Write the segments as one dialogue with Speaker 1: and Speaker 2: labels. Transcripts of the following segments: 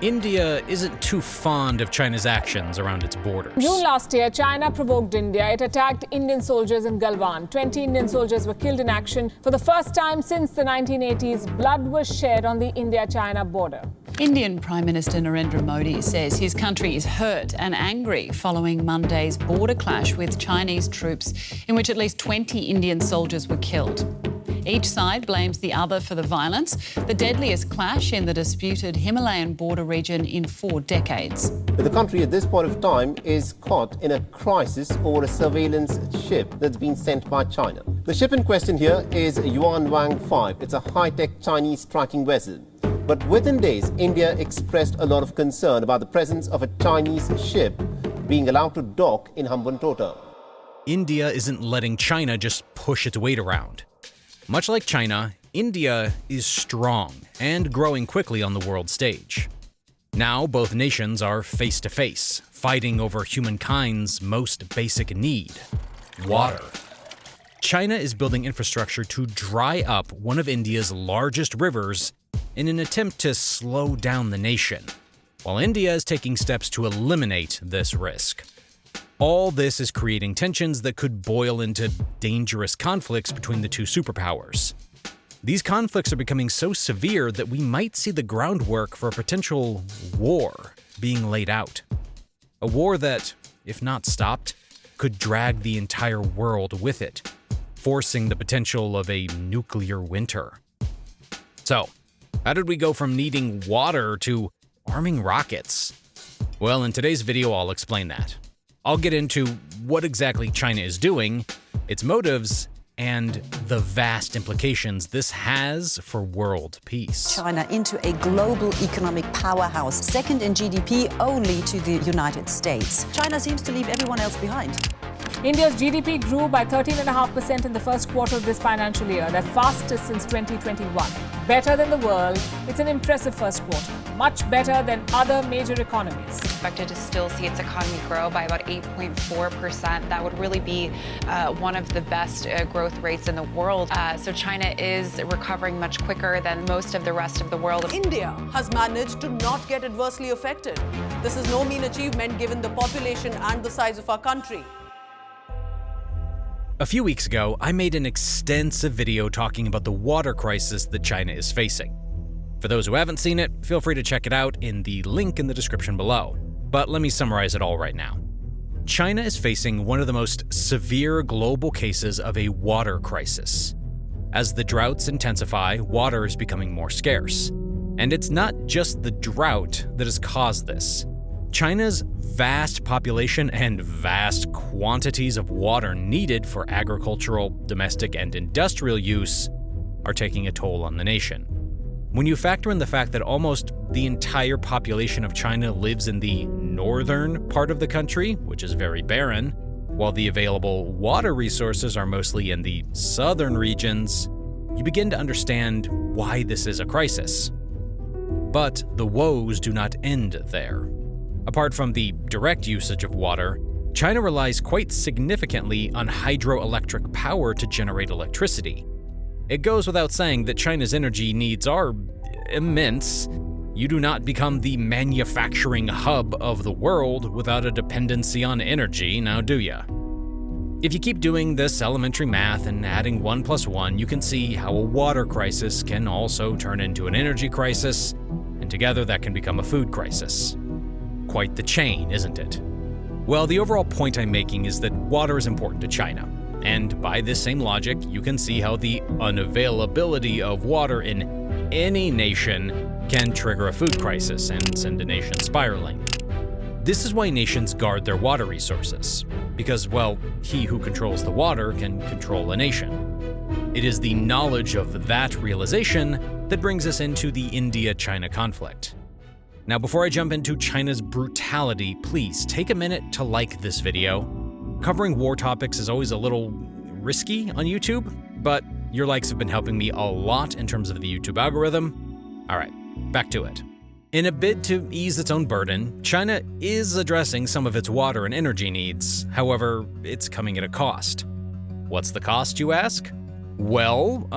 Speaker 1: India isn't too fond of China's actions around its borders.
Speaker 2: June last year, China provoked India. It attacked Indian soldiers in Galwan. 20 Indian soldiers were killed in action. For the first time since the 1980s, blood was shed on the India-China border.
Speaker 3: Indian Prime Minister Narendra Modi says his country is hurt and angry following Monday's border clash with Chinese troops, in which at least 20 Indian soldiers were killed. Each side blames the other for the violence, the deadliest clash in the disputed Himalayan border region in 4 decades.
Speaker 4: The country at this point of time is caught in a crisis over a surveillance ship that's been sent by China. The ship in question here is Yuan Wang 5. It's a high-tech Chinese tracking vessel. But within days, India expressed a lot of concern about the presence of a Chinese ship being allowed to dock in Hambantota.
Speaker 1: India isn't letting China just push its weight around. Much like China, India is strong and growing quickly on the world stage. Now both nations are face to face, fighting over humankind's most basic need: water. China is building infrastructure to dry up one of India's largest rivers in an attempt to slow down the nation, while India is taking steps to eliminate this risk. All this is creating tensions that could boil into dangerous conflicts between the two superpowers. These conflicts are becoming so severe that we might see the groundwork for a potential war being laid out. A war that, if not stopped, could drag the entire world with it, forcing the potential of a nuclear winter. So, how did we go from needing water to arming rockets? Well, in today's video, I'll explain that. I'll get into what exactly China is doing, its motives, and the vast implications this has for world peace.
Speaker 5: China into a global economic powerhouse, second in GDP only to the United States. China seems to leave everyone else behind.
Speaker 2: India's GDP grew by 13.5% in the first quarter of this financial year, their fastest since 2021. Better than the world, it's an impressive first quarter, much better than other major economies.
Speaker 6: Expected to still see its economy grow by about 8.4%. That would really be one of the best growth rates in the world. So China is recovering much quicker than most of the rest of the world.
Speaker 7: India has managed to not get adversely affected. This is no mean achievement given the population and the size of our country.
Speaker 1: A few weeks ago, I made an extensive video talking about the water crisis that China is facing. For those who haven't seen it, feel free to check it out in the link in the description below. But let me summarize it all right now. China is facing one of the most severe global cases of a water crisis. As the droughts intensify, water is becoming more scarce. And it's not just the drought that has caused this. China's vast population and vast quantities of water needed for agricultural, domestic, and industrial use are taking a toll on the nation. When you factor in the fact that almost the entire population of China lives in the northern part of the country, which is very barren, while the available water resources are mostly in the southern regions, you begin to understand why this is a crisis. But the woes do not end there. Apart from the direct usage of water, China relies quite significantly on hydroelectric power to generate electricity. It goes without saying that China's energy needs are immense. You do not become the manufacturing hub of the world without a dependency on energy, now do ya? If you keep doing this elementary math and adding 1 + 1, you can see how a water crisis can also turn into an energy crisis, and together that can become a food crisis. Quite the chain, isn't it? Well, the overall point I'm making is that water is important to China. And by this same logic, you can see how the unavailability of water in any nation can trigger a food crisis and send a nation spiraling. This is why nations guard their water resources. Because, well, he who controls the water can control a nation. It is the knowledge of that realization that brings us into the India-China conflict. Now, before I jump into China's brutality, please take a minute to like this video. Covering war topics is always a little risky on YouTube, but your likes have been helping me a lot in terms of the YouTube algorithm. All right, back to it. In a bid to ease its own burden, China is addressing some of its water and energy needs. However, it's coming at a cost. What's the cost, you ask? Well,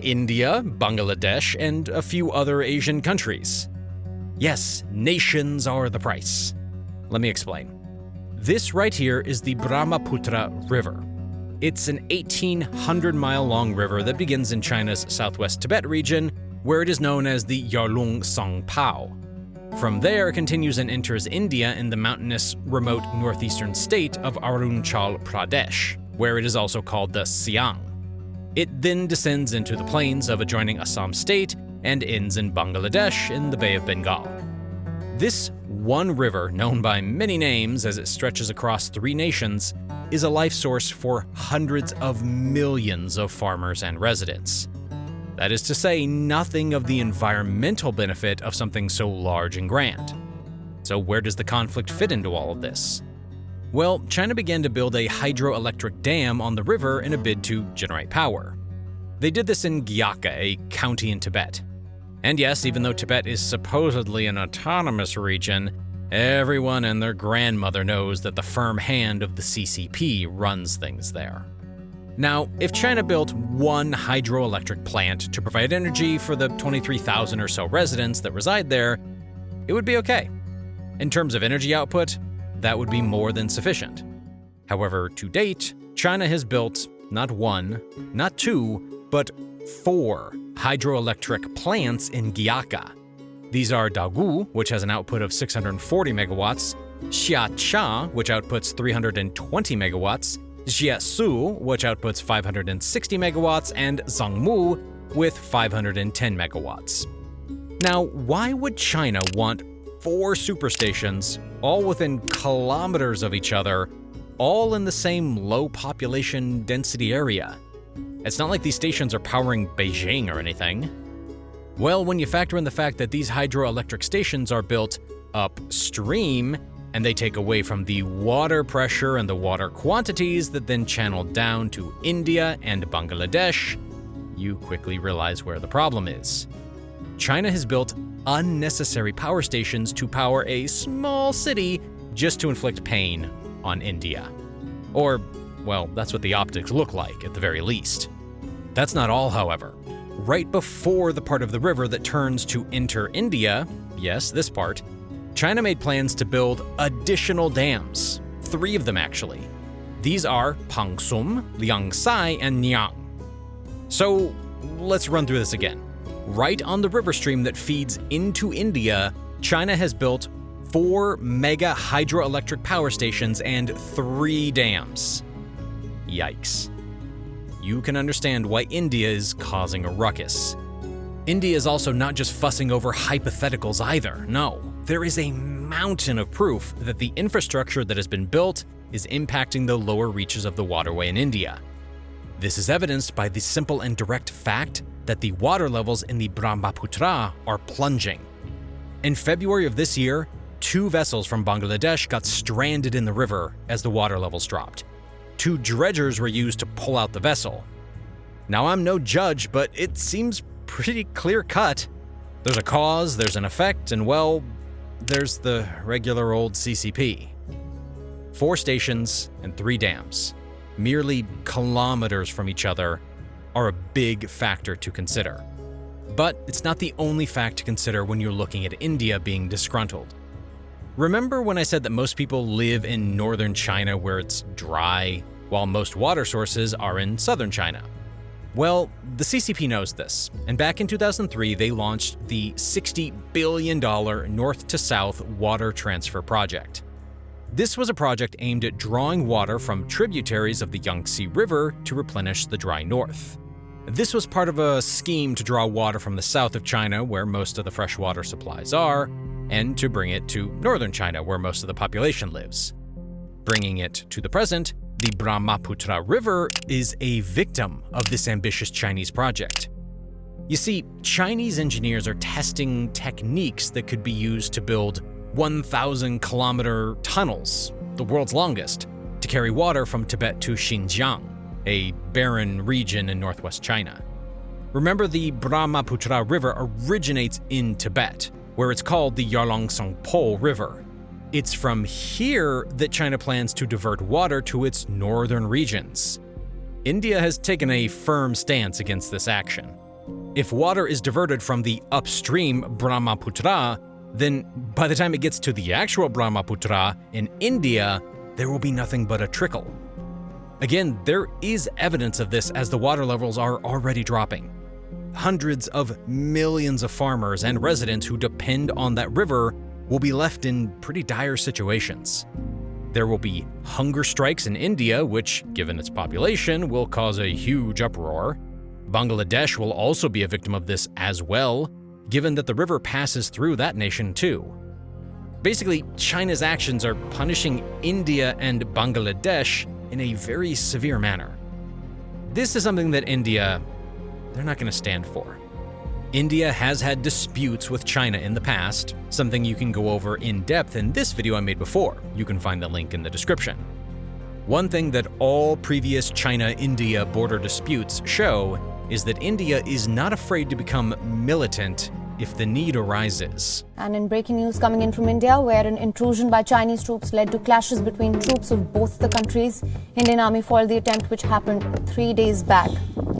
Speaker 1: India, Bangladesh, and a few other Asian countries. Yes, nations are the price. Let me explain. This right here is the Brahmaputra River. It's an 1,800-mile-long river that begins in China's southwest Tibet region, where it is known as the Yarlung Tsangpo. From there, it continues and enters India in the mountainous, remote northeastern state of Arunachal Pradesh, where it is also called the Siang. It then descends into the plains of adjoining Assam state and ends in Bangladesh in the Bay of Bengal. This one river, known by many names as it stretches across 3 nations, is a life source for hundreds of millions of farmers and residents. That is to say, nothing of the environmental benefit of something so large and grand. So where does the conflict fit into all of this? Well, China began to build a hydroelectric dam on the river in a bid to generate power. They did this in Gyaka, a county in Tibet. And yes, even though Tibet is supposedly an autonomous region, everyone and their grandmother knows that the firm hand of the CCP runs things there. Now, if China built one hydroelectric plant to provide energy for the 23,000 or so residents that reside there, it would be okay. In terms of energy output, that would be more than sufficient. However, to date, China has built not 1, not 2, but 4 hydroelectric plants in Gyaka. These are Dagu, which has an output of 640 megawatts, Xiacha, which outputs 320 megawatts, Jiasu, which outputs 560 megawatts, and Zhangmu, with 510 megawatts. Now, why would China want 4 superstations, all within kilometers of each other, all in the same low population density area? It's not like these stations are powering Beijing or anything. Well, when you factor in the fact that these hydroelectric stations are built upstream, and they take away from the water pressure and the water quantities that then channel down to India and Bangladesh, you quickly realize where the problem is. China has built unnecessary power stations to power a small city just to inflict pain on India. Or, well, that's what the optics look like at the very least. That's not all, however. Right before the part of the river that turns to enter India, yes, this part, China made plans to build additional dams, 3 of them actually. These are Pangsum, Liangsai, and Niang. So let's run through this again. Right on the river stream that feeds into India, China has built 4 mega hydroelectric power stations and 3 dams. Yikes. You can understand why India is causing a ruckus. India is also not just fussing over hypotheticals either. No, there is a mountain of proof that the infrastructure that has been built is impacting the lower reaches of the waterway in India. This is evidenced by the simple and direct fact that the water levels in the Brahmaputra are plunging. In February of this year, 2 vessels from Bangladesh got stranded in the river as the water levels dropped. 2 dredgers were used to pull out the vessel. Now, I'm no judge, but it seems pretty clear-cut. There's a cause, there's an effect, and well, there's the regular old CCP. 4 stations and 3 dams, merely kilometers from each other, are a big factor to consider. But it's not the only fact to consider when you're looking at India being disgruntled. Remember when I said that most people live in northern China where it's dry, while most water sources are in southern China? Well, the CCP knows this, and back in 2003 they launched the $60 billion north-to-south water transfer project. This was a project aimed at drawing water from tributaries of the Yangtze River to replenish the dry north. This was part of a scheme to draw water from the south of China, where most of the freshwater supplies are, and to bring it to northern China, where most of the population lives. Bringing it to the present, the Brahmaputra River is a victim of this ambitious Chinese project. You see, Chinese engineers are testing techniques that could be used to build 1,000-kilometer tunnels, the world's longest, to carry water from Tibet to Xinjiang, a barren region in northwest China. Remember, the Brahmaputra River originates in Tibet, where it's called the Yarlung Tsangpo River. It's from here that China plans to divert water to its northern regions. India has taken a firm stance against this action. If water is diverted from the upstream Brahmaputra, then by the time it gets to the actual Brahmaputra in India, there will be nothing but a trickle. Again, there is evidence of this as the water levels are already dropping. Hundreds of millions of farmers and residents who depend on that river will be left in pretty dire situations. There will be hunger strikes in India, which, given its population, will cause a huge uproar. Bangladesh will also be a victim of this as well, given that the river passes through that nation too. Basically, China's actions are punishing India and Bangladesh in a very severe manner. This is something that India, they're not going to stand for. India has had disputes with China in the past, something you can go over in depth in this video I made before. You can find the link in the description. One thing that all previous China-India border disputes show is that India is not afraid to become militant if the need arises.
Speaker 8: And in breaking news coming in from India, where an intrusion by Chinese troops led to clashes between troops of both the countries, Indian Army foiled the attempt which happened 3 days back.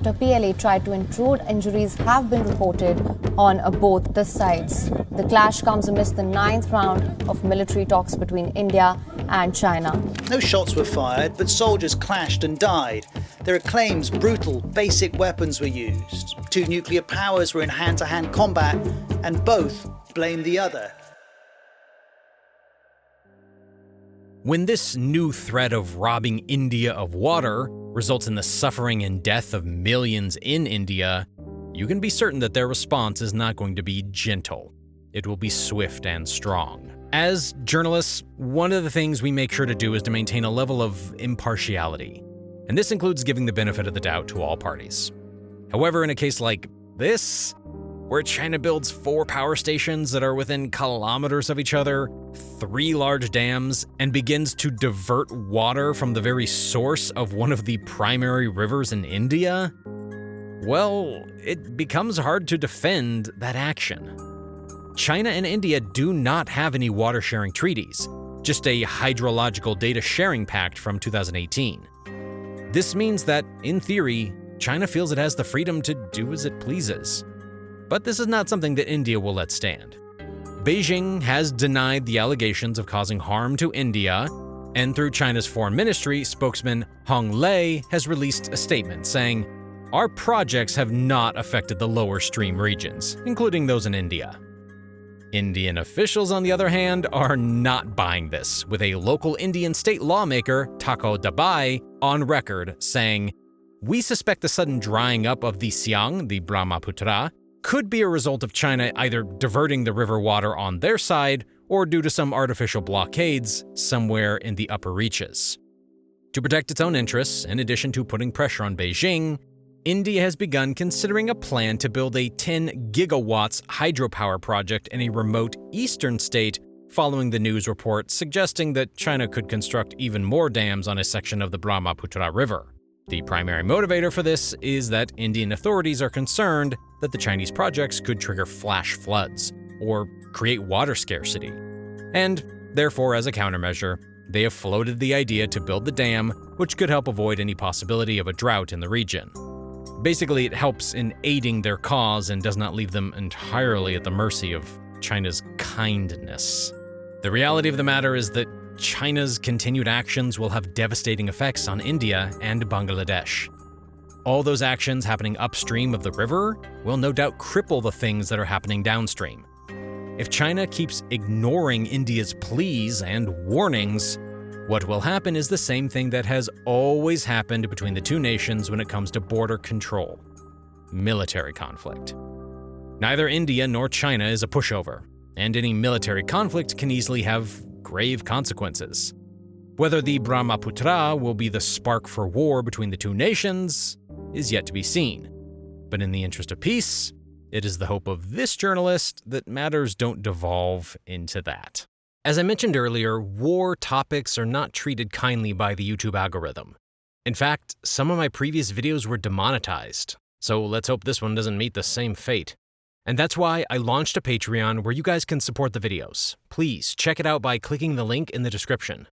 Speaker 8: The PLA tried to intrude. Injuries have been reported on both the sides. The clash comes amidst the 9th round of military talks between India and China.
Speaker 9: No shots were fired, but soldiers clashed and died. There are claims brutal, basic weapons were used. Two nuclear powers were in hand-to-hand combat, and both blame the other.
Speaker 1: When this new threat of robbing India of water results in the suffering and death of millions in India, you can be certain that their response is not going to be gentle. It will be swift and strong. As journalists, one of the things we make sure to do is to maintain a level of impartiality, and this includes giving the benefit of the doubt to all parties. However, in a case like this, where China builds 4 power stations that are within kilometers of each other, 3 large dams, and begins to divert water from the very source of one of the primary rivers in India, well, it becomes hard to defend that action. China and India do not have any water-sharing treaties, just a hydrological data sharing pact from 2018. This means that, in theory, China feels it has the freedom to do as it pleases. But this is not something that India will let stand. Beijing has denied the allegations of causing harm to India, and through China's foreign ministry, spokesman Hong Lei has released a statement saying, "Our projects have not affected the lower stream regions, including those in India." Indian officials, on the other hand, are not buying this, with a local Indian state lawmaker, Tako Dabai, on record saying, "We suspect the sudden drying up of the Siang, the Brahmaputra, could be a result of China either diverting the river water on their side or due to some artificial blockades somewhere in the upper reaches." To protect its own interests, in addition to putting pressure on Beijing, India has begun considering a plan to build a 10 gigawatts hydropower project in a remote eastern state following the news report suggesting that China could construct even more dams on a section of the Brahmaputra River. The primary motivator for this is that Indian authorities are concerned that the Chinese projects could trigger flash floods or create water scarcity. And therefore, as a countermeasure, they have floated the idea to build the dam, which could help avoid any possibility of a drought in the region. Basically, it helps in aiding their cause and does not leave them entirely at the mercy of China's kindness. The reality of the matter is that China's continued actions will have devastating effects on India and Bangladesh. All those actions happening upstream of the river will no doubt cripple the things that are happening downstream. If China keeps ignoring India's pleas and warnings, what will happen is the same thing that has always happened between the two nations when it comes to border control: military conflict. Neither India nor China is a pushover, and any military conflict can easily have grave consequences. Whether the Brahmaputra will be the spark for war between the two nations is yet to be seen. But in the interest of peace, it is the hope of this journalist that matters don't devolve into that. As I mentioned earlier, war topics are not treated kindly by the YouTube algorithm. In fact, some of my previous videos were demonetized, so let's hope this one doesn't meet the same fate. And that's why I launched a Patreon where you guys can support the videos. Please check it out by clicking the link in the description.